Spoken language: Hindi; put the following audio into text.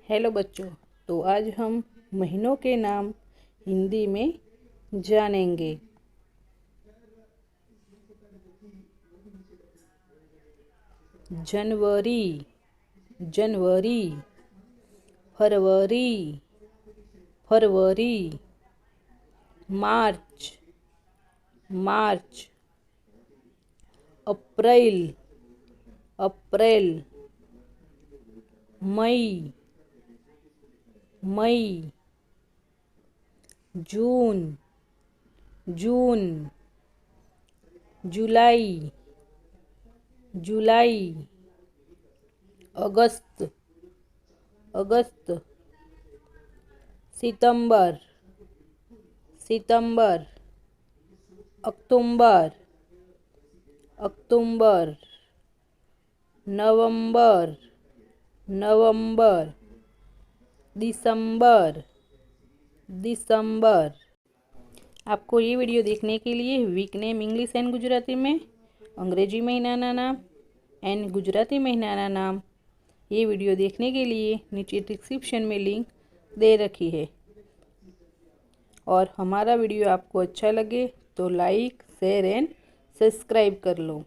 हेलो बच्चों, तो आज हम महीनों के नाम हिंदी में जानेंगे। जनवरी, जनवरी। फरवरी, फरवरी। मार्च, मार्च। अप्रैल, अप्रैल। मई, मई। जून, जून। जुलाई, जुलाई। अगस्त, अगस्त। सितंबर, सितंबर। अक्टूबर, अक्टूबर। नवंबर, नवंबर। दिसंबर, दिसंबर। आपको ये वीडियो देखने के लिए week name English and Gujarati में, अंग्रेजी महीनाना नाम एंड गुजराती महीनाना नाम, ये वीडियो देखने के लिए नीचे डिस्क्रिप्शन में लिंक दे रखी है। और हमारा वीडियो आपको अच्छा लगे तो लाइक, शेयर एंड सब्सक्राइब कर लो।